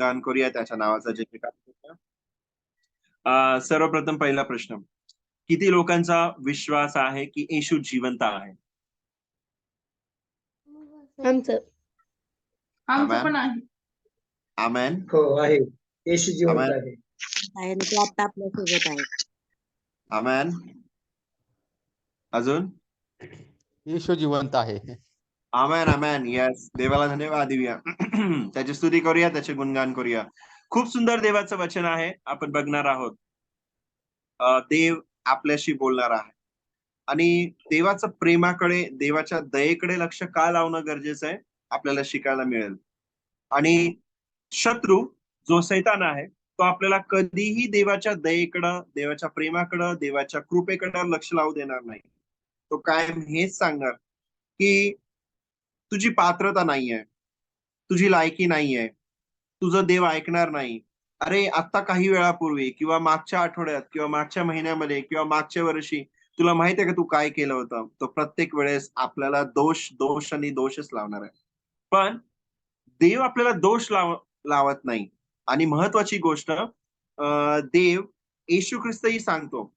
गान करूया त्याच्या नावाचा जयकार करूया. सर्वप्रथम पहिला प्रश्न, किती लोकांचा विश्वास आहे की येशू जिवंत आहे? आमचं आमेन. पण आहे. आमेन. हो आहे, येशू जिवंत आमेन. आहे. आहे आणि तो आता आपल्या सोबत आहे. आमेन. अजून येशू जिवंत आहे. आमेन. आमेन. यस, देवाला धन्यवाद देऊया. त्याची स्तुती करूया, त्याचे गुणगान करूया. खूप सुंदर देवाचं वचन आहे, आपण बघणार आहोत. देव आपल्याशी बोलणार आहे आणि देवाचं प्रेमाकडे, देवाच्या दयेकडे लक्ष का लावणं गरजेचं आहे आपल्याला शिकायला मिळेल. आणि शत्रू जो सैतान आहे तो आपल्याला कधीही देवाच्या दयेकडं, देवाच्या प्रेमाकडं, देवाच्या कृपेकडं लक्ष लावू देणार नाही. तो कायम हेच सांगणार की तुझी पात्रता नाहीये, तुझी लायकी नाहीये, तुझं देव ऐकणार नाही. अरे आता काही वेळापूर्वी किंवा मागच्या आठवड्यात किंवा मागच्या महिन्यामध्ये किंवा मागच्या वर्षी तुला माहित आहे का तू काय केलं होतं? तो प्रत्येक वेळेस आपल्याला दोष आणि दोषच लावणार आहे. पण देव आपल्याला दोष लावत नाही. आणि महत्वाची गोष्ट, देव येशू ख्रिस्तही सांगतो,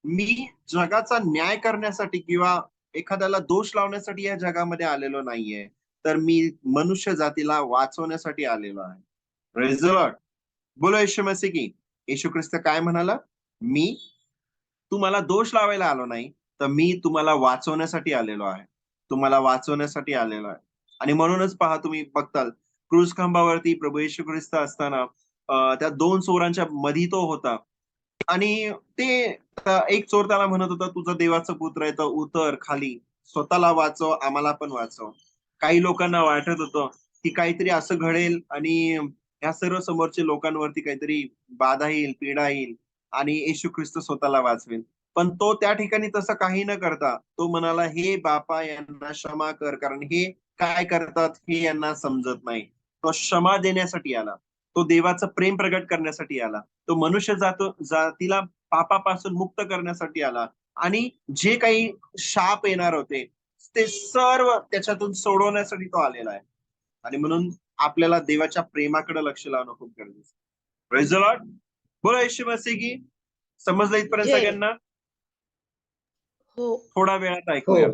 मी जगाचा न्याय करण्यासाठी किंवा एखाद्याला दोष लावण्यासाठी या जगामध्ये आलेलो नाहीये, तर मी मनुष्य जातीला वाचवण्यासाठी आलेलो आहे. Praise the Lord. बोलो येशू मसीह की. येशू ख्रिस्त काय म्हणाला? मी तुम्हाला दोष लावायला आलो नाही, तर मी तुम्हाला वाचवण्यासाठी आलेलो आहे. तुम्हाला वाचवण्यासाठी आलेलो आहे. आणि म्हणूनच पहा, तुम्ही बघताल क्रूज खांबावरती प्रभू येशू ख्रिस्त असताना त्या दोन चोरांच्या मध्ये तो होता आणि ते एक चोर त्याला म्हणत होता, तुझं देवाचं पुत्र आहे तर उतर खाली, स्वतःला वाचव, आम्हाला पण वाचव. काही लोकांना वाटत होतं की काहीतरी असं घडेल आणि ह्या सर्व समोरच्या लोकांवरती काहीतरी बाधा येईल, पीडा येईल आणि येशू ख्रिस्त स्वतःला वाचवेल. पण तो त्या ठिकाणी तसं काही न करता तो म्हणाला, हे बापा यांना क्षमा कर, कारण हे काय करतात हे यांना समजत नाही. तो क्षमा देण्यासाठी आला, तो देवाचं प्रेम प्रगट करण्यासाठी आला, तो मनुष्य जातीला पापापासून मुक्त करण्यासाठी आला आणि जे काही शाप येणार होते ते सर्व त्याच्यातून सोडवण्यासाठी तो आलेला आहे. आणि म्हणून आपल्याला देवाच्या प्रेमाकडे लक्ष लावणं खूप गरजेचं आहे. Praise the Lord. बोला येशू मसीह की. समजलं इथपर्यंत सगळ्यांना? हो. थोडा वेळात ऐकूया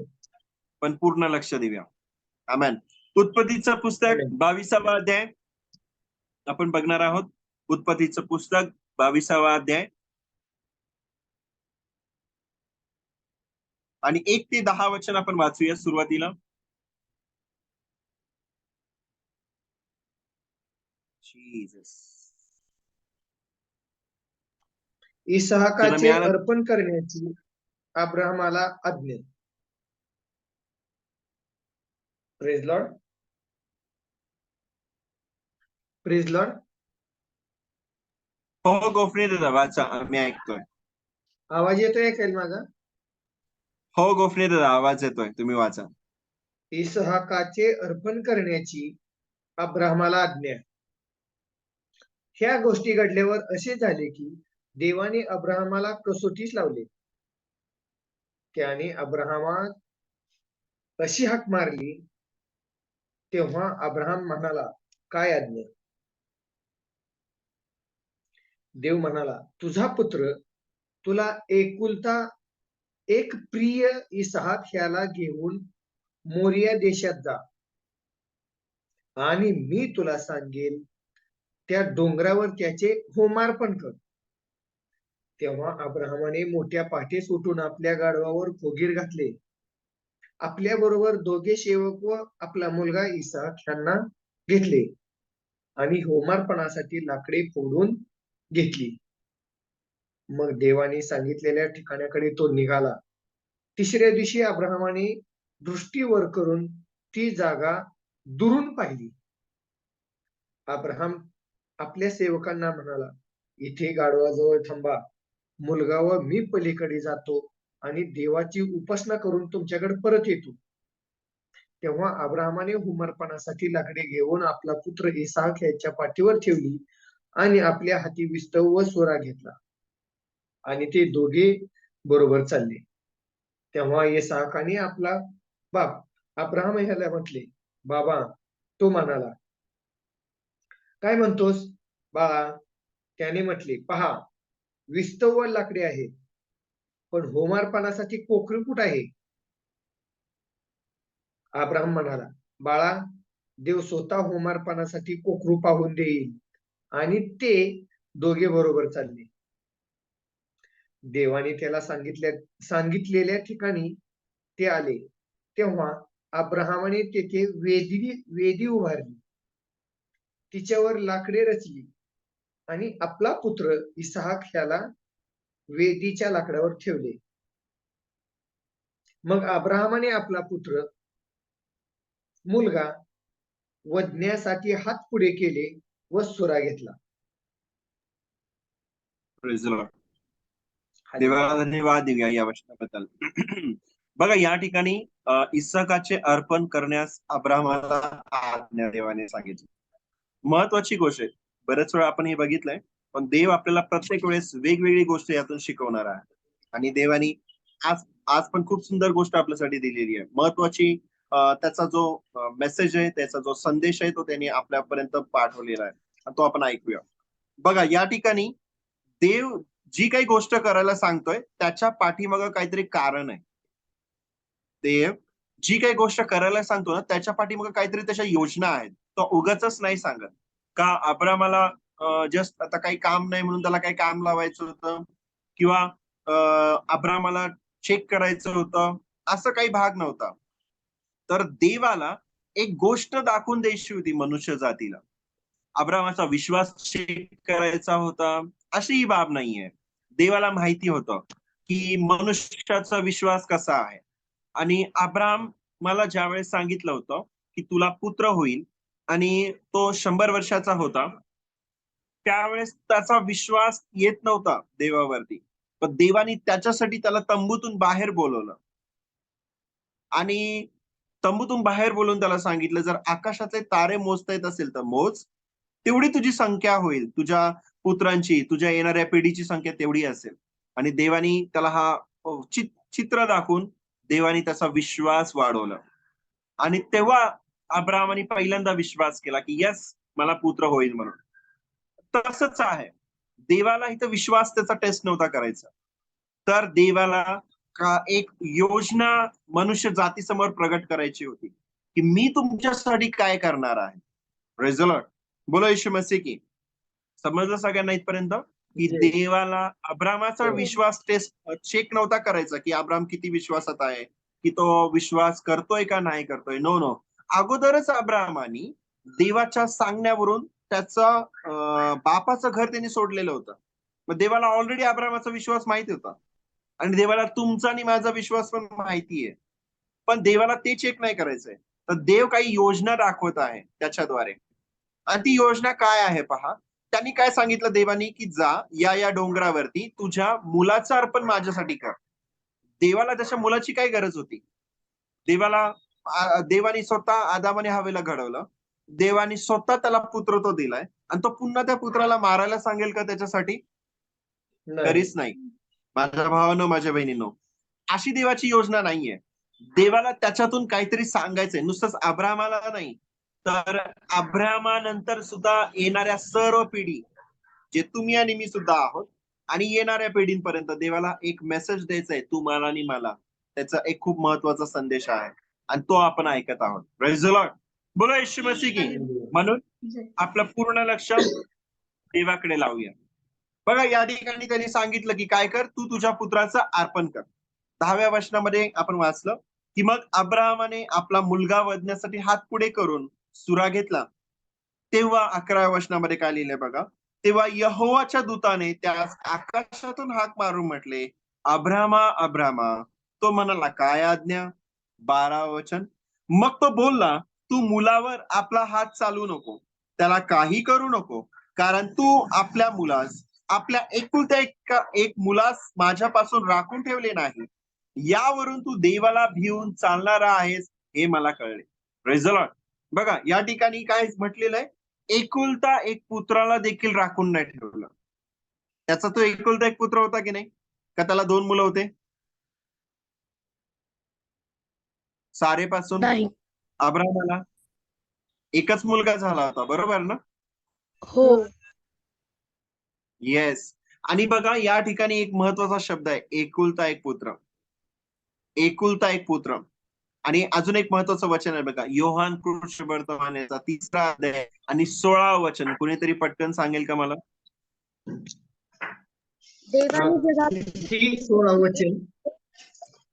पण पूर्ण लक्ष देऊया. आमेन. उत्पत्तीचं पुस्तक 22वा अध्याय आपण बघणार आहोत. उत्पत्तीचं पुस्तक 22वा अध्याय आणि 1 ते 10 वचन आपण वाचूया सुरुवातीला. इसहाकाचे अर्पण करण्याची अब्राहमाला आज्ञा. Praise Lord. Praise Lord. हो गोफणे दादा वाचा, मी ऐकतोय. आवाज येतोय ऐकायला माझा? हो गोफणे दादा आवाज येतोय, तुम्ही वाचा. इसहाकाचे अर्पण करण्याची अब्राहमाला आज्ञा. ह्या गोष्टी घडल्यावर असे झाले की देवाने अब्राहमाला कसोटीस लावले. त्याने अब्राहमास अशी हाक मारली, तेव्हा अब्राहम म्हणाला, काय आज्ञा? देव म्हणाला, तुझा पुत्र, तुला एकुलता एक प्रिय इसहाक ह्याला घेऊन मोरिया देशात जा आणि मी तुला सांगेल त्या डोंगरावर त्याचे होमार्पण कर. तेव्हा अब्राहमाने मोठ्या पहाटेस उठून आपल्या गाढवावर फोगीर घातले. आपल्या बरोबर दोघे सेवक व आपला मुलगा इसहाक यांना घेतले आणि होमार्पणासाठी लाकडे फोडून घेतली. मग देवाने सांगितलेल्या ठिकाणाकडे तो निघाला. तिसऱ्या दिवशी अब्राहमाने दृष्टी वर करून ती जागा दुरून पाहिली. अब्राहम आपल्या सेवकांना म्हणाला, इथे गाढवाजवळ थांबा, मुलगा व मी पलीकडे जातो आणि देवाची उपासना करून तुमच्याकडे परत येतो. तेव्हा अब्राहमाने होमार्पणासाठी लाकडे घेऊन आपला पुत्र इसहाक याच्या पाठीवर ठेवली आणि आपल्या हाती विस्तव व सोरा घेतला आणि ते दोघे बरोबर चालले. तेव्हा इसहाकाने आपला बाप अब्राहम ह्याला म्हटले, बाबा. तो म्हणाला, काय म्हणतोस? बाळा, त्याने म्हटले, पहा, विस्तव लाकडे आहेत, पण होमार्पणासाठी कोकरू कुठं आहे? अब्राहम म्हणाला, बाळा, देव स्वतः होमार्पणासाठी कोकरू पाहून देईल. आणि ते दोघे बरोबर चालले. देवाने त्याला सांगितलेल्या ठिकाणी ते आले. तेव्हा अब्राहमाने तेथे वेदी उभारली, तिच्यावर लाकडे रचली आणि आपला पुत्र इसहाक ह्याला वेदीच्या लाकडावर ठेवले. मग अब्राहमाने आपला पुत्र मुलगा वधण्यासाठी हात पुढे केले व सुरा घेतला. Praise the Lord. देवाला धन्यवाद देऊया या वचनाबद्दल. बघा, या ठिकाणी इसहाकाचे अर्पण करण्यास अब्राहमाला आज्ञा देवाने सांगितली. महत्वाची गोष्ट आहे. बरेच वेळा आपण हे बघितलंय, पण देव आपल्याला प्रत्येक वेळेस वेगवेगळी गोष्ट यातून शिकवणार आहे. आणि देवानी आज आज पण खूप सुंदर गोष्ट आपल्यासाठी दिलेली आहे. महत्वाची त्याचा जो मेसेज आहे, त्याचा जो संदेश आहे, तो त्यांनी आपल्यापर्यंत पाठवलेला आहे. आणि तो आपण ऐकूया. बघा, या ठिकाणी देव जी काही गोष्ट करायला सांगतोय त्याच्या पाठीमागं काहीतरी कारण आहे. देव जी काही गोष्ट करायला सांगतो ना, त्याच्या पाठीमागं काहीतरी त्याच्या योजना आहेत. तो उगाचच नाही सांगत. का अब्रामाला जस्ट आता काही काम नाही म्हणून त्याला काही काम लावायचं होतं, किंवा अब्रामाला चेक करायचं होतं, असं काही भाग नव्हता. तर देवाला एक गोष्ट दाखवून द्यायची होती मनुष्य जातीला. अब्रामाचा विश्वास चेक करायचा होता, अशी ही बाब नाहीये. देवाला माहिती होतं की मनुष्याचा विश्वास कसा आहे. आणि अब्राम मला ज्यावेळेस सांगितलं होतं की तुला पुत्र होईल, आणि तो 100 वर्षाचा होता, त्यावेळेस त्याचा विश्वास येत नव्हता देवावरती. पण देवानी त्याच्यासाठी त्याला तंबूतून बाहेर बोलवलं आणि तंबूतून बाहेर बोलून त्याला सांगितलं, जर आकाशातले तारे मोजता येत असेल तर मोज, तेवढी तुझी संख्या होईल, तुझ्या पुत्रांची, तुझ्या येणाऱ्या पिढीची संख्या तेवढी असेल. आणि देवानी त्याला हा चित्र दाखवून देवानी त्याचा विश्वास वाढवला. आणि तेव्हा अब्राहमाने पहिल्यांदा विश्वास केला की यस, मला पुत्र होईल म्हणून. तसंच आहे, देवाला इथं विश्वास त्याचा टेस्ट नव्हता करायचा, तर देवाला एक योजना मनुष्य जातीसमोर प्रगट करायची होती की मी तुमच्यासाठी काय करणार आहे. Praise the Lord. बोलो येशू मसीह की. समजलं सगळ्यांना इथपर्यंत की देवाला अब्रामाचा विश्वास टेस्ट चेक नव्हता करायचा की अब्राम किती विश्वासात आहे, की तो विश्वास करतोय का नाही करतोय. नो नो, अगोदरच अब्रामानी देवाच्या सांगण्यावरून त्याचा बापाचं घर त्यांनी सोडलेलं होतं. मग देवाला ऑलरेडी अब्रामाचा विश्वास माहिती होता, आणि देवाला तुमचा आणि माझा विश्वास पण माहितीये. पण देवाला ते चेक नाही करायचंय. तर देव काही योजना दाखवत आहे त्याच्याद्वारे. आणि ती योजना काय आहे पहा. त्यांनी काय सांगितलं देवानी की जा या डोंगरावरती तुझ्या मुलाचं अर्पण माझ्यासाठी कर. देवाला त्याच्या मुलाची काय गरज होती. देवानी स्वतः आदामाने हवेला घडवलं. देवानी स्वतः त्याला पुत्र तो दिलाय, आणि तो पुन्हा त्या पुत्राला मारायला सांगेल का त्याच्यासाठी? कधीच नाही. माझ्या भावानं, माझ्या बहिणीनं, अशी देवाची योजना नाहीये. देवाला त्याच्यातून काहीतरी सांगायचंय, नुसतंच अब्रामाला नाही, तर अब्रामानंतर सुद्धा येणाऱ्या सर्व पिढी, जे तुम्ही आणि मी सुद्धा आहोत, आणि येणाऱ्या पिढींपर्यंत देवाला एक मेसेज द्यायचा आहे, तुम्हाला आणि मला. त्याचा एक खूप महत्वाचा संदेश आहे, आणि तो आपण ऐकत आहोत. Praise the Lord. बोला येशू मसीह की. म्हणून आपलं पूर्ण लक्ष देवाकडे लावूया. बघा, या ठिकाणी त्यांनी सांगितलं की काय कर, तू तुझ्या पुत्राचं अर्पण कर. 10व्या वचनामध्ये आपण वाचलं की मग अब्राहमाने आपला मुलगा वधण्यासाठी हात पुढे करून सुरा घेतला. तेव्हा 11व्या वचनामध्ये काय लिहिलंय बघा. तेव्हा यहोवाच्या दूताने त्यास आकाशातून हाक मारून म्हटले, अब्रामा, अब्रामा. तो म्हणाला, काय आज्ञा? 12वं वचन. मग तो बोलला, तू मुलावर आपला हात चालू नको, त्याला काही करू नको, कारण तू आपल्या मुलास, आपल्या एकुलत्या एक मुलास माझ्यापासून राखून ठेवले नाही. यावरून तू देवाला भिवून चालणारा आहेस हे मला कळले. Praise the Lord. बघा, या ठिकाणी काय म्हटलेलं आहे, एकुलता एक पुत्राला देखील राखून नाही ठेवलं. त्याचा तो एकुलता एक पुत्र होता की नाही, का त्याला 2 मुलं होते? सारेपासून नाही. अब्राहमाला एकच मुलगा झाला होता, बरोबर ना? हो. येस. आणि बघा या ठिकाणी एक महत्वाचा शब्द आहे, एकुलता एक पुत्र. एकुलता एक पुत्र. आणि अजून एक महत्वाचं वचन आहे बघा, योहान कृष्णवर्तमानाचा 3रा अध्याय आणि 16 वचन. कुणीतरी पटकन सांगेल का मला? देवाने जगात किती 16 वचन?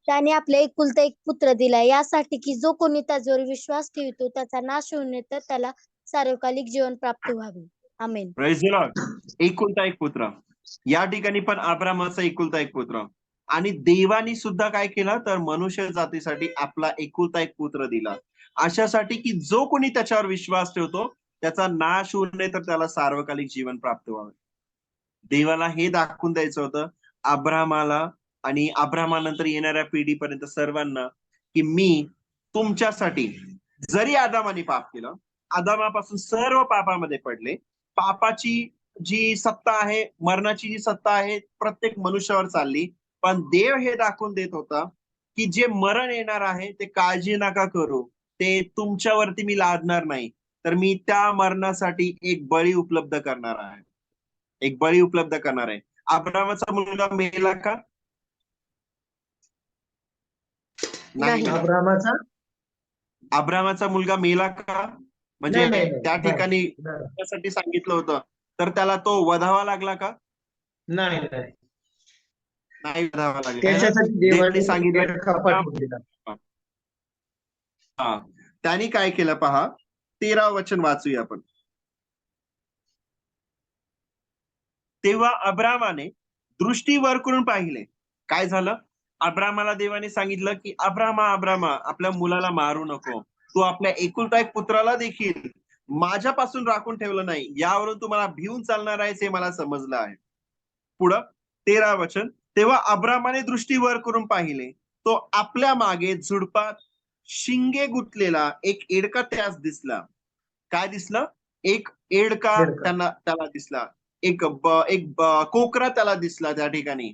त्याने आपले एकुलता एक पुत्र दिलाय, यासाठी की जो कोणी त्याच्यावर विश्वास ठेवतो त्याचा नाश होऊ नये, तर त्याला सार्वकालिक जीवन प्राप्त व्हावे. आमेन. Praise the Lord. एकुलता एक पुत्र. या ठिकाणी पण अब्रामाचा एकुलता एक पुत्र. आणि देवानी सुद्धा काय केलं, तर मनुष्य जातीसाठी आपला एकुलता एक पुत्र दिला, अशासाठी की जो कोणी त्याच्यावर विश्वास ठेवतो त्याचा नाश होऊ नये, तर त्याला सार्वकालिक जीवन प्राप्त व्हावे. देवाला हे दाखवून द्यायचं होतं अब्रामाला आणि अब्रामानंतर येणाऱ्या पिढीपर्यंत सर्वांना, की मी तुमच्यासाठी, जरी आदामाने पाप केलं, आदामापासून सर्व पापामध्ये पडले, पापाची जी सत्ता आहे, मरणाची जी सत्ता आहे प्रत्येक मनुष्यावर चालली, पण देव हे दाखवून देत होता की जे मरण येणार आहे ते काळजी नका करू, ते तुमच्यावरती मी लादणार नाही, तर मी त्या मरणासाठी एक बळी उपलब्ध करणार आहे. एक बळी उपलब्ध करणार आहे. अब्रामाचा मुलगा मेला का? नाही नाही. मेला. अब्रामाचा मुलगा मेला का? म्हणजे नाही, नाही, त्या नाही, ठिकाणी नाही. त्यासाठी सांगितलं होतं, तर त्याला तो वधावा लागला का? नाही नाही, नाही वधावा लागला. है ना? त्याच्यासाठी देवाने देवाने सांगितलं एडखा पाठवलेला. हा, त्यांनी काय केलं पहा, 13 वचन वाचूया आपण. तेव्हा अब्रामाने दृष्टी वर करून पाहिले. काय झालं? अब्रामाला देवाने सांगितलं की अब्रामा अब्रामा, आपल्या मुलाला मारू नको, तू आपल्या एकुलता एक पुत्राला देखील माझ्यापासून राखून ठेवलं नाही, यावरून तू मला भिवून चालणार आहेस हे मला समजलं आहे. पुढं 13 वचन. तेव्हा अब्रामाने दृष्टी वर करून पाहिले, तो आपल्या मागे झुडपात शिंगे गुंतलेला एक एडका त्यास दिसला. काय दिसलं? एक एडका एडका. त्याला दिसला. एक कोकरा त्याला दिसला त्या ठिकाणी.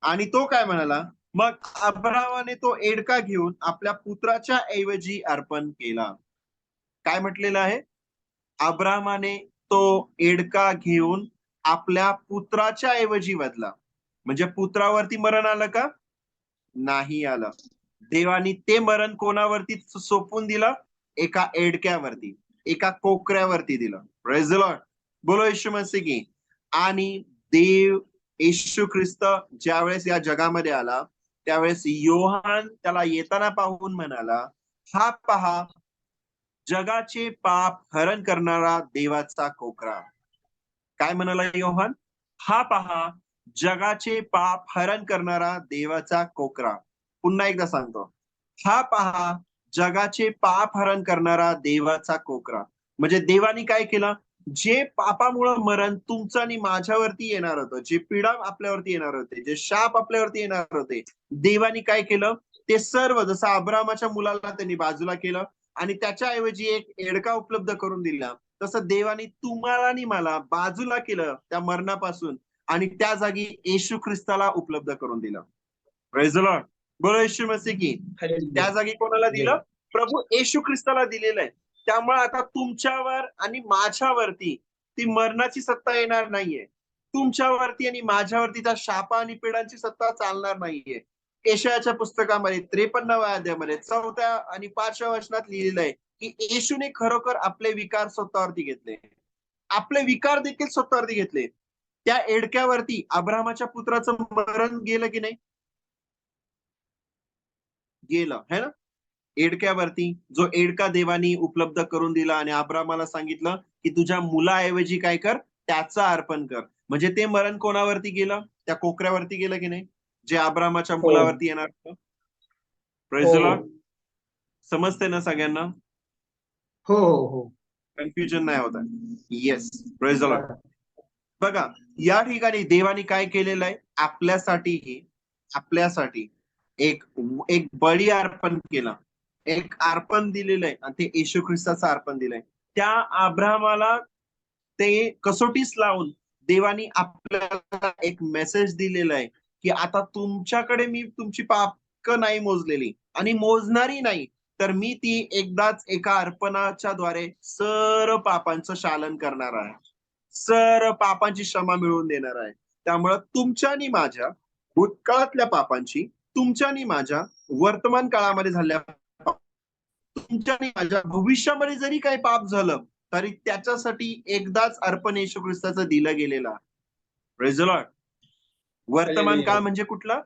आणि तो काय म्हणाला, मग अब्रामाने तो एडका घेऊन आपल्या पुत्राच्या ऐवजी अर्पण केला. काय म्हटलेलं आहे? अब्रामाने तो एडका घेऊन आपल्या पुत्राच्या ऐवजी वधला. म्हणजे पुत्रावरती मरण आलं का? नाही आलं. देवानी ते मरण कोणावरती सोपवून दिलं? एका एडक्यावरती, एका कोकऱ्यावरती दिलं. Praise the Lord. बोलो येशू मसीह की. आणि देव येशू ख्रिस्त ज्यावेळेस या जगामध्ये आला, त्यावेळेस योहान त्याला येताना पाहून म्हणाला, हा पहा जगाचे पाप हरण करणारा देवाचा कोकरा. काय म्हणाला योहान? हा पहा जगाचे पाप हरण करणारा देवाचा कोकरा. पुन्हा एकदा सांगतो, हा पहा जगाचे पाप हरण करणारा देवाचा कोकरा. म्हणजे देवानी काय केलं? जे पापामुळे मरण तुमचं आणि माझ्यावरती येणार होतं, जे पीडा आपल्यावरती येणार होते, जे शाप आपल्यावरती येणार होते, देवानी काय केलं? ते सर्व, जसं अब्रामाच्या मुलाला त्यांनी बाजूला केलं आणि त्याच्याऐवजी एक एडका उपलब्ध करून दिला, तसं देवानी तुम्हाला आणि मला बाजूला केलं त्या मरणापासून आणि त्या जागी येशू ख्रिस्ताला उपलब्ध करून दिलं. Praise the Lord. बोलो येशू मसीह की. त्या जागी कोणाला दिलं? प्रभू येशू ख्रिस्ताला दिलेलं आहे. त्यामुळे आता तुमच्यावर आणि माझ्यावरती ती मरणाची सत्ता येणार नाहीये. तुमच्यावरती आणि माझ्यावरती त्या शापा आणि पिडांची सत्ता चालणार नाहीये. यशायाच्या पुस्तकामध्ये 53व्या अध्यायामध्ये 4थ्या आणि 5व्या वचनात लिहिलेलं आहे की येशूने खरोखर आपले विकार स्वतःवरती घेतले. आपले विकार देखील स्वतःवरती घेतले. त्या एडक्यावरती अब्रामाच्या पुत्राचं मरण गेलं की नाही? गेलं, है ना? एडक्यावरती जो एडका देवानी उपलब्ध करून दिला आणि अब्रामाला सांगितलं की तुझ्या मुलाऐवजी काय कर? त्याचं अर्पण कर. म्हणजे ते मरण कोणावरती गेलं? त्या कोकऱ्यावरती गेलं की नाही? जे अब्रामाच्या हो. मुलावरती येणार होतं. प्रेज द हो. लॉर्ड. समजते ना सगळ्यांना? हो हो हो. कन्फ्युजन नाही होत आहे. Yes, praise the Lord. बघा या ठिकाणी देवानी काय केलेलं आहे? आपल्यासाठी एक एक बळी अर्पण केलं, एक अर्पण दिलेलं आहे आणि ते येशू ख्रिस्ताचं अर्पण दिलंय. त्या अब्रामाला ते कसोटीस लावून देवानी आपल्याला एक मेसेज दिलेला आहे की आता तुमच्याकडे मी तुमची पाप नाही मोजलेली आणि मोजणारी नाही, तर मी ती एकदाच एका अर्पणाच्या द्वारे सर्व पापांचं शालन करणार आहे. सर्व पापांची क्षमा मिळवून देणार आहे. त्यामुळं तुमच्या आणि माझ्या भूतकाळातल्या पापांची, तुमच्या आणि माझ्या वर्तमान काळामध्ये झालेल्या तुमच्या आणि माझ्या भविष्यामध्ये जरी काही पाप झालं तरी त्याच्यासाठी एकदाच अर्पण येशू ख्रिस्ताचं दिलं गेलेलं आहे. Praise the Lord. वर्तमान हालेलुया. काळ म्हणजे कुठलं?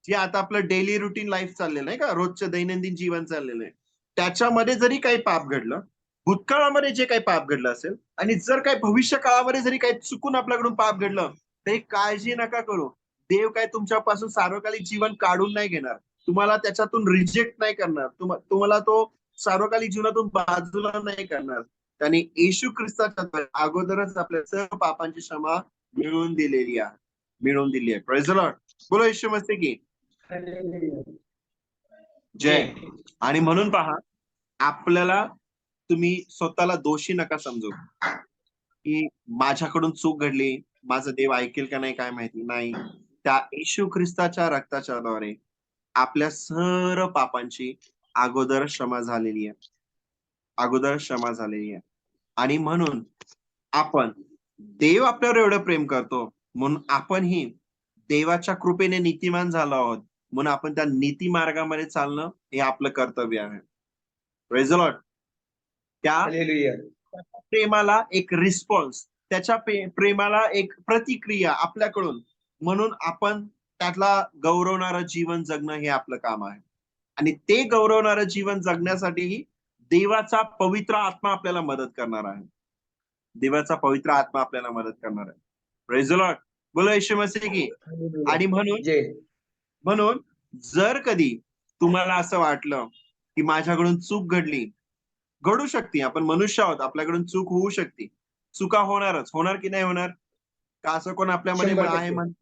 जे आता आपलं डेली रुटीन लाईफ चाललेलं आहे का, रोजचं दैनंदिन जीवन चाललेलं आहे, त्याच्यामध्ये जरी काही पाप घडलं, भूतकाळामध्ये जे काही पाप घडलं असेल आणि जर काही भविष्य काळामध्ये जरी काही चुकून आपल्याकडून पाप घडलं, तरी काळजी नका करू. देव काय तुमच्यापासून सार्वकालिक जीवन काढून नाही घेणार. तुम्हाला त्याच्यातून रिजेक्ट नाही करणार. तुम्हाला तो सार्वकालिक जीवनातून बाजूला नाही करणार. त्याने येशू ख्रिस्ताच्या अगोदरच आपल्या सर्व पापांची क्षमा मिळवून दिलेली आहे. मिळवून दिली आहे. Praise the Lord. बोलो येशू मस्ती की हालेलुया. जय. आणि म्हणून पहा, आपल्याला तुम्ही स्वतःला दोषी नका समजू की माझ्याकडून चूक घडली, माझं देव ऐकेल का नाही काय माहिती. नाही, त्या येशू ख्रिस्ताच्या रक्ताच्या द्वारे आपल्या सर्व पापांची अगोदर क्षमा झालेली आहे. अगोदर क्षमा झालेली आहे. आणि म्हणून आपण देव आपल्यावर एवढं प्रेम करतो म्हणून आपणही देवाच्या कृपेने नीतिमान झालो आहोत, म्हणून आपण त्या नीती मार्गामध्ये चालणं हे आपलं कर्तव्य आहे. Praise the Lord. त्या हालेलुया. प्रेमाला एक रिस्पॉन्स, त्याच्या प्रेमाला एक प्रतिक्रिया आपल्याकडून, म्हणून आपण त्यातला गौरवणारं जीवन जगणं हे आपलं काम आहे. आणि ते गौरवणारं जीवन जगण्यासाठीही देवाचा पवित्र आत्मा आपल्याला मदत करणार आहे. देवाचा पवित्र आत्मा आपल्याला मदत करणार आहे. Praise the Lord. बोलो येशू मसीह की. हालेलुया. आणि जय. म्हणून जर कधी तुम्हाला असं वाटलं की माझ्याकडून चूक घडली, घडू शकते, आपण मनुष्य आहोत, आपल्याकडून चूक होऊ शकते, चुका होणारच, होणार की नाही होणार? का असं कोण आपल्यामध्ये आहे 100%.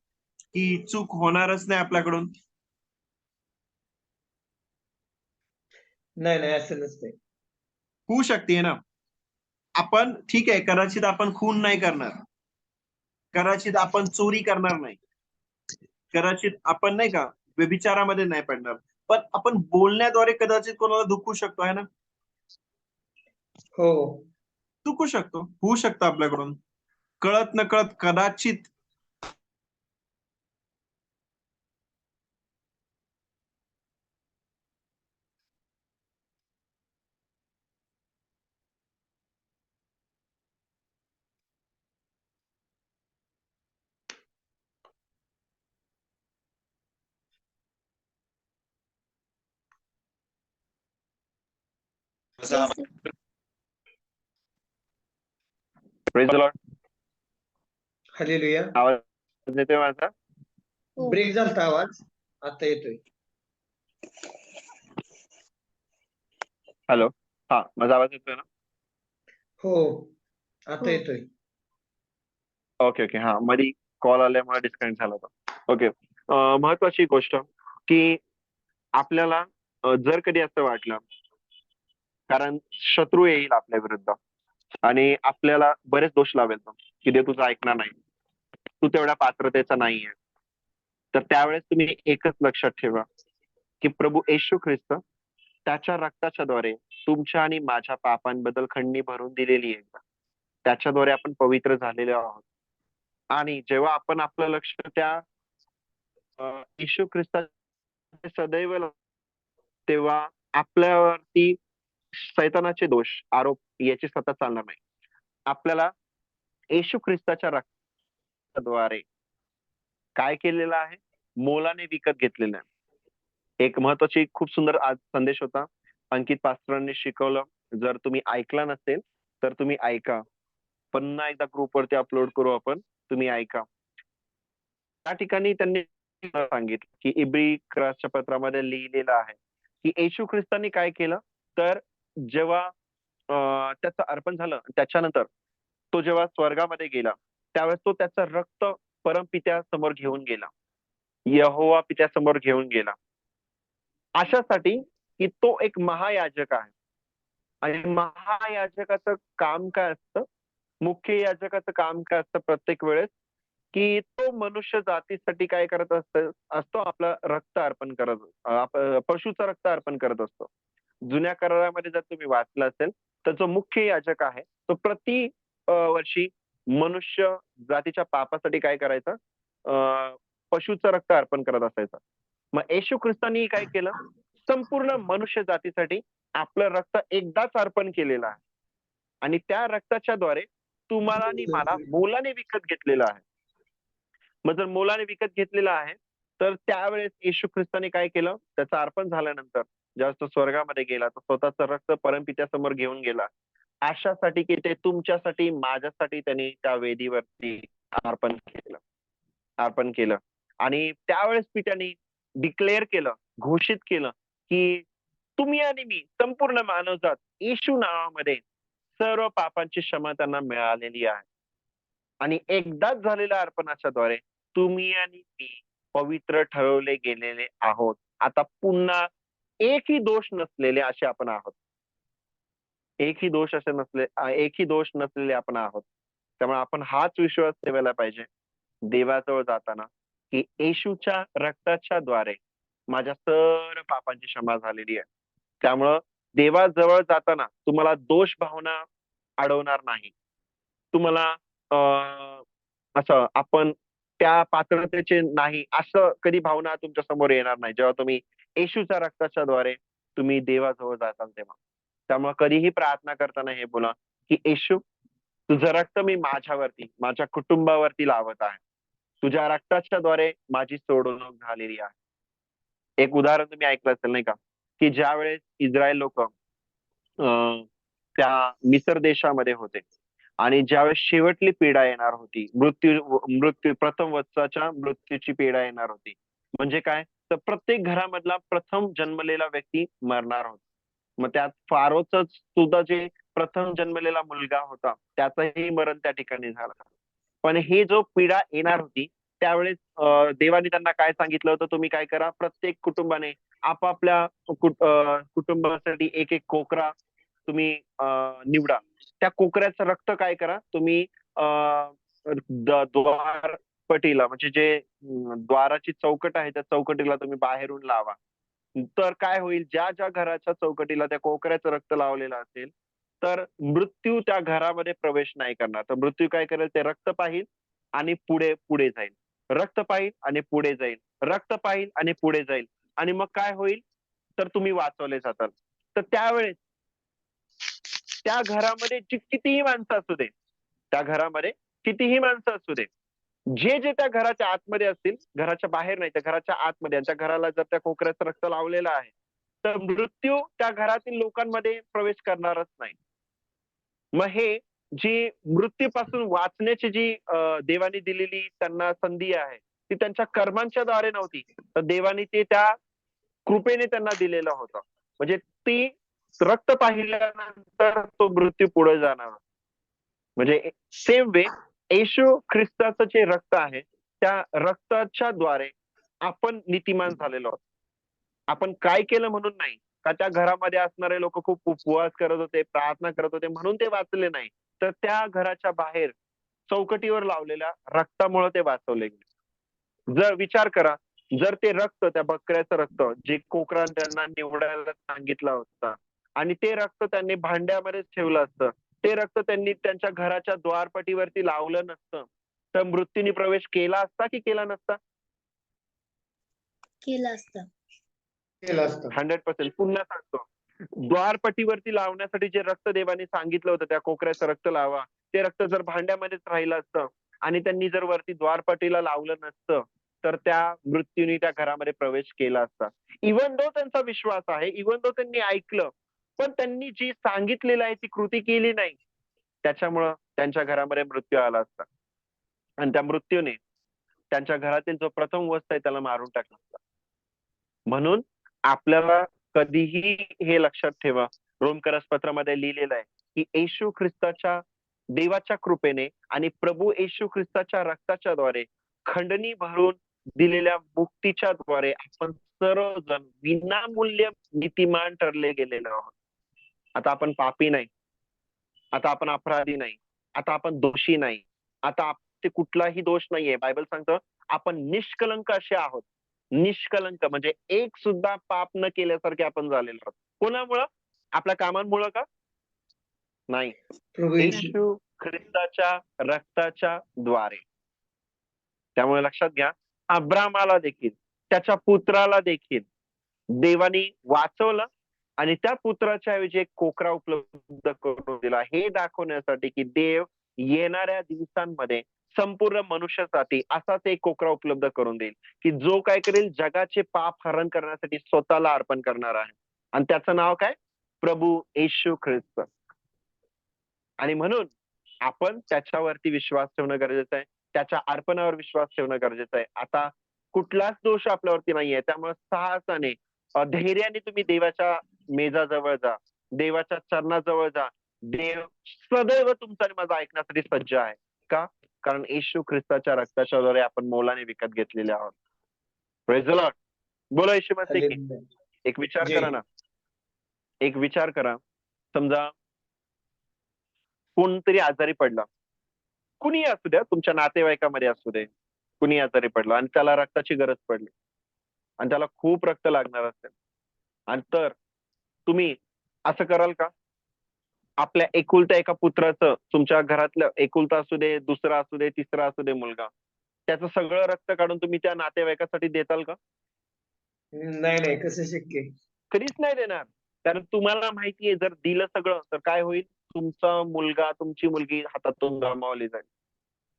की चूक होणारच नाही आपल्याकडून? नाही नाही, असं नसतंय. होऊ शकते ना. आपण ठीक आहे, कदाचित आपण खून नाही करणार, कदाचित आपण चोरी करणार नाही, कदाचित आपण नाही का व्यभिचारामध्ये नाही पडणार, पण आपण बोलण्याद्वारे कदाचित कोणाला दुखवू शकतो, आहे ना? हो. चुकू शकतो, होऊ शकतं आपल्याकडून, कळत नकळत कदाचित. Yes, praise the Lord. Hallelujah. आवाज येतोय माझा? हो. ब्रेक झालता आवाज, आता येतोय. हॅलो. हा, माझा आवाज येतोय ना? हो, आता हो. येतोय. Okay okay. हा, मध्ये कॉल आल्यामुळे डिस्कनेक्ट झाला होता. ओके. महत्वाची गोष्ट की आपल्याला जर कधी असं वाटलं, कारण शत्रू येईल आपल्या विरुद्ध आणि आपल्याला बरेच दोष लावेल तो, की देव तुझं ऐकणार नाही, तू तेवढ्या पात्रतेचा नाहीये, तर त्यावेळेस तुम्ही एकच लक्षात ठेवा की प्रभू येशू ख्रिस्त त्याच्या रक्ताच्या द्वारे तुमच्या आणि माझ्या पापांबद्दल खंडणी भरून दिलेली आहे. त्याच्याद्वारे आपण पवित्र झालेले आहोत. आणि जेव्हा आपण आपलं लक्ष त्या येशू ख्रिस्ताचे सदैव तेव्हा आपल्यावरती सैतानाचे दोष, आरोप याची सतत चालणार नाही. आपल्याला येशू ख्रिस्ताच्या रक्ताद्वारे काय केलेलं आहे? मोलाने विकत घेतलेलं आहे. एक महत्वाची खूप सुंदर आज संदेश होता, अंकित पास्टरांनी शिकवलं. जर तुम्ही ऐकला नसेल तर तुम्ही ऐका, पुन्हा एकदा ग्रुपवरती अपलोड करू आपण, तुम्ही ऐका. त्या ठिकाणी त्यांनी सांगितलं की इब्री पत्रामध्ये लिहिलेलं आहे की येशू ख्रिस्तांनी काय केलं, तर जेव्हा त्याचं अर्पण झालं, त्याच्यानंतर तो जेव्हा स्वर्गामध्ये गेला त्यावेळेस तो त्याचं रक्त परमपित्या समोर घेऊन गेला, यहोवा पित्या समोर घेऊन गेला, अशासाठी की तो एक महायाजक आहे. आणि महायाजकाचं काम काय असतं, मुख्य याजकाचं काम काय असतं प्रत्येक वेळेस, की तो मनुष्य जातीसाठी काय करत असतो, आपलं रक्त अर्पण करत, पशुचं रक्त अर्पण करत असतो. जुन्या करारामध्ये जर तुम्ही वाचलं असेल तर जो मुख्य याजक आहे तो प्रति वर्षी मनुष्य जातीच्या पापासाठी काय करायचा, पशुचं रक्त अर्पण करत असायचा. मग येशू ख्रिस्तांनी काय केलं, संपूर्ण मनुष्य जातीसाठी आपलं रक्त एकदाच अर्पण केलेलं आहे आणि त्या रक्ताच्या द्वारे तुम्हाला आणि मला मोलाने विकत घेतलेलं आहे. मग जर मोलाने विकत घेतलेलं आहे तर त्यावेळेस येशू ख्रिस्ताने काय केलं, त्याचं अर्पण झाल्यानंतर जेव्हा तो स्वर्गामध्ये गेला तर स्वतःचं रक्त परमपित्यासमोर घेऊन गेला, अशासाठी की ते तुमच्यासाठी माझ्यासाठी त्यांनी त्या वेदीवरती अर्पण केलं. आणि त्यावेळेस पित्याने डिक्लेअर केलं, घोषित केलं की तुम्ही आणि मी संपूर्ण मानवजात येशू नावामध्ये सर्व पापांची क्षमा त्यांना मिळालेली आहे. आणि एकदाच झालेल्या अर्पणाच्या द्वारे तुम्ही आणि मी पवित्र ठरवले गेलेले आहोत. आता पुन्हा एकही दोष नसलेले असे आपण आहोत. एकही दोष नसलेले आपण आहोत. त्यामुळे आपण हाच विश्वास ठेवायला पाहिजे देवाजवळ जाताना की येशूच्या रक्ताच्या द्वारे माझ्या सर्व पापांची क्षमा झालेली आहे. त्यामुळं देवाजवळ जाताना तुम्हाला दोष भावना अडवणार नाही. तुम्हाला असं आपण त्या पात्रतेचे नाही असं कधी भावना तुमच्या समोर येणार नाही जेव्हा तुम्ही येशूच्या रक्ताच्या द्वारे तुम्ही देवाजवळ जाताल तेव्हा. त्यामुळे कधीही प्रार्थना करताना हे बोला की येशू, तुझं रक्त मी माझ्यावरती, माझ्या कुटुंबावरती लावत आहे. तुझ्या रक्ताच्या द्वारे माझी सोडवणूक झालेली आहे. एक उदाहरण तुम्ही ऐकलं असेल नाही का, की ज्या वेळेस इस्रायल लोक त्या मिसर देशामध्ये होते आणि ज्यावेळेस शेवटली पिढा येणार होती, मृत्यू प्रथम वत्साच्या मृत्यूची पिढा येणार होती. म्हणजे काय, तर प्रत्येक घरामधला प्रथम जन्मलेला व्यक्ती मरणार होता. मग त्यात फारोच सुद्धा जे प्रथम जन्मलेला मुलगा होता त्याचंही मरण त्या ठिकाणी झालं. पण ही जो पिढा येणार होती त्यावेळेस देवाने त्यांना काय सांगितलं होतं, तुम्ही काय करा, प्रत्येक कुटुंबाने आपापल्या कुटुंबासाठी एक एक कोकरा तुम्ही निवडा. त्या कोकऱ्याचं रक्त काय करा तुम्ही द्वारपटीला, म्हणजे जे द्वाराची चौकट आहे त्या चौकटीला तुम्ही बाहेरून लावा. तर काय होईल, ज्या ज्या घराच्या चौकटीला त्या कोकऱ्याचं रक्त लावलेलं असेल तर मृत्यू त्या घरामध्ये प्रवेश नाही करणार. तर मृत्यू काय करेल, ते रक्त पाहिल आणि पुढे पुढे जाईल, रक्त पाहिल आणि पुढे जाईल, रक्त पाहिल आणि पुढे जाईल. आणि मग काय होईल, तर तुम्ही वाचवले जाताल. तर त्यावेळेस त्या घरामध्ये जी कितीही माणसं असू दे, त्या घरामध्ये कितीही माणसं असू दे, जे जे त्या घराच्या आतमध्ये असतील, घराच्या बाहेर नाही त्या घराच्या आतमध्ये, आणि त्या घराला जर त्या कोकऱ्याचं रक्त लावलेलं आहे तर मृत्यू त्या घरातील लोकांमध्ये प्रवेश करणारच नाही. मग हे जी मृत्यूपासून वाचण्याची जी देवाने दिलेली त्यांना संधी आहे ती त्यांच्या कर्मांच्या द्वारे नव्हती, तर देवाने ते त्या कृपेने त्यांना दिलेलं होतं. म्हणजे ती रक्त पाहिल्यानंतर तो मृत्यू पुढे जाणार. म्हणजे सेम वे येशू ख्रिस्ताचं जे रक्त आहे त्या रक्ताच्या द्वारे आपण नीतिमान झालेलो आहोत. आपण काय केलं म्हणून नाही, का त्या घरामध्ये असणारे लोक खूप उपवास करत होते, प्रार्थना करत होते म्हणून ते वाचले नाही, तर त्या घराच्या बाहेर चौकटीवर लावलेल्या रक्तामुळे ते वाचवले गेले. जर विचार करा, जर ते रक्त, त्या बकऱ्याचं रक्त जे कोकरान त्यांना निवडायला सांगितलं होतं आणि ते रक्त त्यांनी भांड्यामध्येच ठेवलं असतं, ते रक्त त्यांनी त्यांच्या घराच्या द्वारपटीवरती लावलं नसतं, तर मृत्यूने प्रवेश केला असता की केला नसता? केलं असतं. 100%. पुन्हा सांगतो, द्वारपटीवरती लावण्यासाठी जे रक्त देवाने सांगितलं होतं, त्या कोकऱ्याचं रक्त लावा, ते रक्त जर भांड्यामध्येच राहिलं असतं आणि त्यांनी जर वरती द्वारपटीला लावलं नसतं तर त्या मृत्यूने त्या घरामध्ये प्रवेश केला असता. इव्हन दो त्यांचा विश्वास आहे, इव्हन दो त्यांनी ऐकलं, पण त्यांनी जी सांगितलेलं आहे ती कृती केली नाही, त्याच्यामुळं त्यांच्या घरामध्ये मृत्यू आला असता आणि त्या मृत्यूने त्यांच्या घरातील जो प्रथम वस्त आहे त्याला मारून टाकला असता. म्हणून आपल्याला कधीही हे लक्षात ठेवा, रोमकरस पत्रामध्ये लिहिलेलं आहे की येशू ख्रिस्ताच्या देवाच्या कृपेने आणि प्रभू येशू ख्रिस्ताच्या रक्ताच्या द्वारे खंडणी भरून दिलेल्या मुक्तीच्या द्वारे आपण सर्वजण विनामूल्य नीतिमान ठरले गेलेलो आहोत. आता आपण पापी नाही, आता आपण अपराधी नाही, आता आपण दोषी नाही, आता ते कुठलाही दोष नाहीये. बायबल सांगतं आपण निष्कलंक असे आहोत. निष्कलंक म्हणजे एक सुद्धा पाप न केल्यासारखे आपण झालेलो आहोत. कोणामुळं? आपल्या कामांमुळं का? नाही. येशू ख्रिस्ताच्या रक्ताच्या द्वारे. त्यामुळे लक्षात घ्या, अब्रामाला देखील, त्याच्या पुत्राला देखील देवानी वाचवलं आणि त्या पुत्राच्या ऐवजी एक कोकरा उपलब्ध करून दिला, हे दाखवण्यासाठी की देव येणाऱ्या दिवसांमध्ये संपूर्ण मनुष्यासाठी असाच एक कोकरा उपलब्ध करून देईल की जो काय करेल, जगाचे पाप हरण करण्यासाठी स्वतःला अर्पण करणार आहे. आणि त्याचं नाव काय? प्रभू येशू ख्रिस्त. आणि म्हणून आपण त्याच्यावरती विश्वास ठेवणं गरजेचं आहे, त्याच्या अर्पणावर विश्वास ठेवणं गरजेचं आहे. आता कुठलाच दोष आपल्यावरती नाहीये, त्यामुळे साहसाने धैर्याने तुम्ही देवाच्या मेजाजवळ जा, देवाच्या चरणाजवळ जा. देव सदैव तुमचा आणि माझा ऐकण्यासाठी सज्ज आहे. का? कारण येशू ख्रिस्ताच्या रक्ताच्या द्वारे आपण मोलाने विकत घेतलेले आहोत. Praise the Lord. बोला येशू मसीह की. हालेलुया. एक विचार जय. करा ना, एक विचार करा. समजा कोणतरी आजारी पडला, कुणी असू द्या, तुमच्या नातेवाईकामध्ये असू दे, कुणी आजारी पडला आणि त्याला रक्ताची गरज पडली आणि त्याला खूप रक्त लागणार असेल, आणि तर तुम्ही असं कराल का? आपल्या एकुलत्या एका पुत्राचं, तुमच्या घरातलं एकुलता असू दे, दुसरा असू दे, तिसरा असू दे मुलगा, त्याचं सगळं रक्त काढून तुम्ही त्या नातेवाईकासाठी देताल का? नाही नाही, कसं शक्य आहे? कधीच नाही देणार. कारण तुम्हाला माहितीये, जर दिलं सगळं तर काय होईल, तुमचा मुलगा, तुमची मुलगी हातातून गमावली जाईल,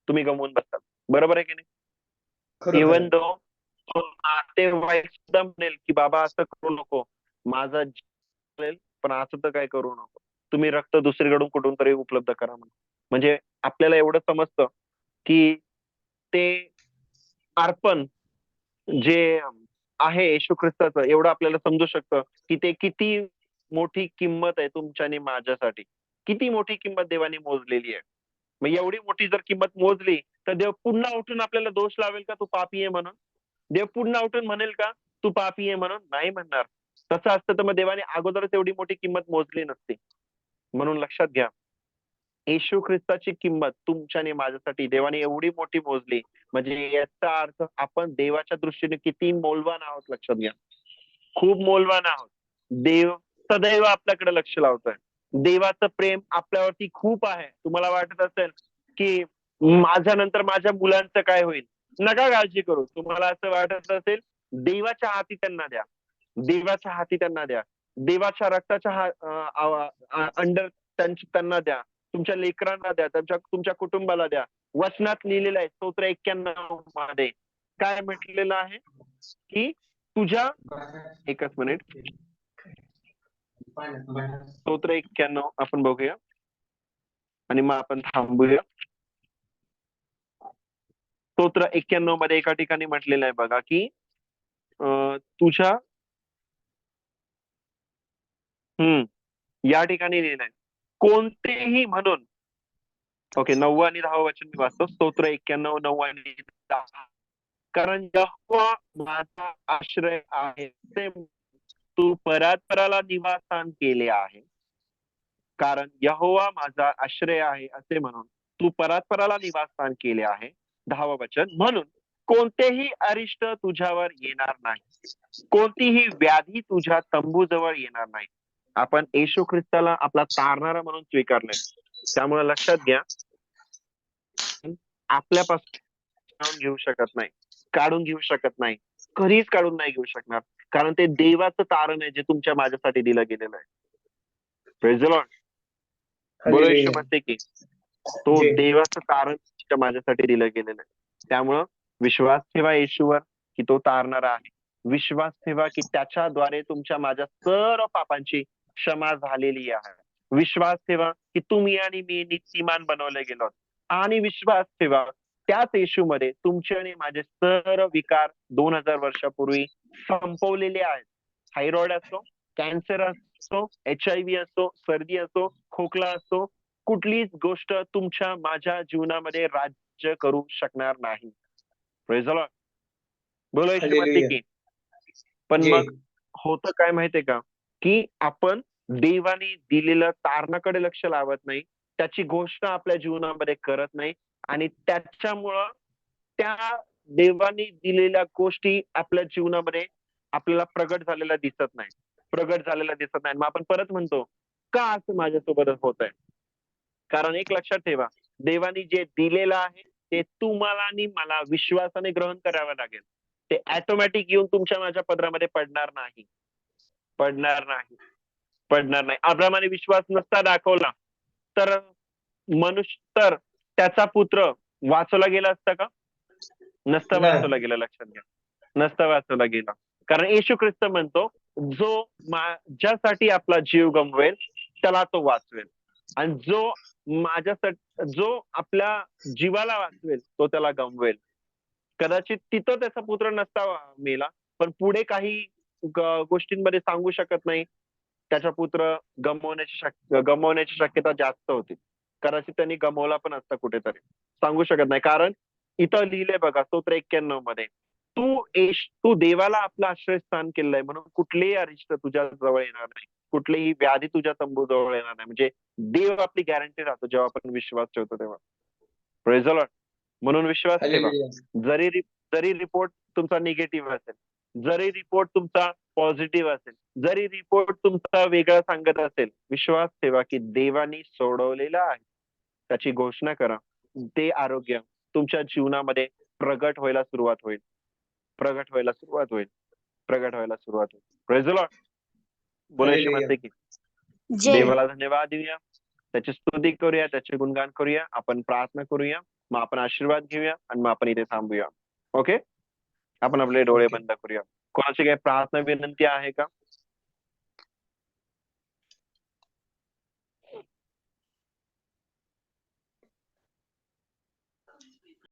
तुम्ही गमवून बसताल. बरोबर आहे की नाही? खरोखर इवन आहे. दो नातेवाईक सुद्धा म्हणेल की बाबा असं करू नको, माझा जीव चालेल, पण असं तर काय करू नको, तुम्ही रक्त दुसरीकडून कुठून तरी उपलब्ध करा म्हणून. म्हणजे आपल्याला एवढं समजतं की ते अर्पण जे आहे येशू ख्रिस्ताचं, एवढं आपल्याला समजू शकतं की ते किती मोठी किंमत आहे तुमच्या आणि माझ्यासाठी, किती मोठी किंमत देवाने मोजलेली आहे. मग एवढी मोठी जर किंमत मोजली तर देव पुन्हा उठून आपल्याला दोष लावेल का तू पापी आहे म्हणून? देव पुन्हा उठून म्हणेल का तू पापी आहे म्हणून? नाही म्हणणार. तसं असतं तर मग देवाने अगोदरच एवढी मोठी किंमत मोजली नसती. म्हणून लक्षात घ्या, येशू ख्रिस्ताची किंमत तुमच्या आणि माझ्यासाठी देवाने एवढी मोठी मोजली, म्हणजे याचा अर्थ आपण देवाच्या दृष्टीने किती मौल्यवान आहोत. लक्षात घ्या, खूप मौल्यवान आहोत. देव सदैव आपल्याकडे लक्ष लावतोय. देवाचं प्रेम आपल्यावरती खूप आहे. तुम्हाला वाटत असेल की माझ्या नंतर माझ्या मुलांचं काय होईल, नका काळजी करू. तुम्हाला असं वाटत असेल, देवाच्या हाती त्यांना द्या, देवाच्या हाती त्यांना द्या, देवाच्या रक्ताच्या अंडर त्यांना द्या, तुमच्या लेकरांना द्या, तुमच्या कुटुंबाला द्या. वचनात लिहिलेलं आहे, स्तोत्र 91 मध्ये काय म्हटलेलं आहे की तुझ्या, एकच मिनिट, स्तोत्र 91 आपण बघूया आणि मग आपण थांबूया. स्तोत्र 91 मध्ये एका ठिकाणी म्हटलेलं आहे बघा की तुझ्या या ठिकाणी लिहिलंय कोणतेही म्हणून. ओके, 9 आणि 10 वचन मी वाचतो. स्तोत्र 91 9 आणि 10. कारण यहोवा माझा आश्रय आहे, तू परात्पराला निवासस्थान केले आहे. कारण यहोवा माझा आश्रय आहे असे म्हणून तू परात्पराला निवासस्थान केले आहे. 10वं वचन, म्हणून कोणतेही अरिष्ट तुझ्यावर येणार नाही, कोणतीही व्याधी तुझ्या तंबूजवळ येणार नाही. आपण येशू ख्रिस्ताला आपला तारणारा म्हणून स्वीकारलंय. त्यामुळे लक्षात घ्या, आपल्यापासून घेऊ शकत नाही, काढून घेऊ शकत नाही, कधीच काढून नाही घेऊ शकणार. कारण ते देवाचं तारण आहे जे तुमच्या माझ्यासाठी दिलं गेलेलं आहे. Praise the Lord. बोलो येशू हालेलुया. मसीह की. तो जय. देवाचं तारण तुमच्या माझ्यासाठी दिलं गेलेलं आहे. त्यामुळं विश्वास ठेवा येशूवर की तो तारणारा आहे. विश्वास ठेवा की त्याच्याद्वारे तुमच्या माझ्या सर्व पापांची क्षमा झालेली आहे. विश्वास ठेवा की तुम्ही आणि मी नीतिमान बनवले गेलो, आणि विश्वास ठेवा त्याच येशूमध्ये तुमचे आणि माझे सर्व विकार 2000 वर्षापूर्वी संपवलेले आहेत. थायरॉइड असो, कॅन्सर असो, HIV असो, सर्दी असो, खोकला असो, कुठलीच गोष्ट तुमच्या माझ्या जीवनामध्ये राज्य करू शकणार नाही. Praise the Lord. बोलो येशू मसीह हालेलुया. की. पण जय. मग होतं काय माहितीये का, की आपण देवाने दिलेलं तारणाकडे लक्ष लावत नाही, त्याची घोषणा आपल्या जीवनामध्ये करत नाही, आणि त्याच्यामुळं त्या देवाने दिलेल्या गोष्टी आपल्या जीवनामध्ये आपल्याला प्रगट झालेला दिसत नाही. मग आपण परत म्हणतो, का असं माझ्यासोबत होत आहे? कारण एक लक्षात ठेवा, देवानी जे दिलेलं आहे ते तुम्हाला आणि मला विश्वासाने ग्रहण करावं लागेल. ते ऑटोमॅटिक येऊन तुमच्या माझ्या पदरामध्ये पडणार नाही. पडणार नाही. पडणार नाही. अब्रामाने विश्वास नसता दाखवला तर तर त्याचा पुत्र वाचवला गेला असता का? नसता नाही. वाचवला गेला, लक्षात घ्या. नसता वाचवला गेला. कारण येशू ख्रिस्त म्हणतो, जो माझ्यासाठी आपला जीव गमवेल त्याला तो वाचवेल, आणि जो आपल्या जीवाला वाचवेल तो त्याला गमवेल. कदाचित तिथं त्याचा पुत्र नसता मेला, पण पुढे काही गोष्टींमध्ये सांगू शकत नाही, त्याचा पुत्र गमवण्याची शक्यता जास्त होती. कदाचित त्यांनी गमवला पण असता कुठेतरी, सांगू शकत नाही. कारण इथं लिहिलंय बघा, स्तोत्र 91 मध्ये, तू देवाला आपलं आश्रयस्थान केलंय म्हणून कुठलेही अरिष्ट तुझ्या जवळ येणार नाही, कुठलीही व्याधी तुझ्या तंबू जवळ येणार नाही. म्हणजे देव आपली गॅरंटी राहतो जेव्हा आपण विश्वास ठेवतो तेव्हा. Praise the Lord. म्हणून विश्वास ठेवा. हालेलुया. जरी रिपोर्ट तुमचा निगेटिव्ह असेल, जरी रिपोर्ट तुमचा पॉझिटिव्ह असेल, जरी रिपोर्ट तुमचा वेगळा सांगत असेल, विश्वास ठेवा की देवानी सोडवलेला आहे. त्याची घोषणा करा. ते आरोग्य तुमच्या जीवनामध्ये प्रगट व्हायला सुरुवात होईल. प्रगट व्हायला सुरुवात होईल. प्रगट व्हायला सुरुवात होईल. Praise the Lord. बोला येशू हालेलुया. मसीह की. जय देवाला धन्यवाद देऊया, त्याची स्तुती करूया, त्याचे गुणगान करूया, आपण प्रार्थना करूया, मग आपण आशीर्वाद घेऊया आणि मग आपण इथे थांबूया. ओके, आपण आपले डोळे ओके. बंद करूया. कोणाची काही प्रार्थना विनंती आहे का?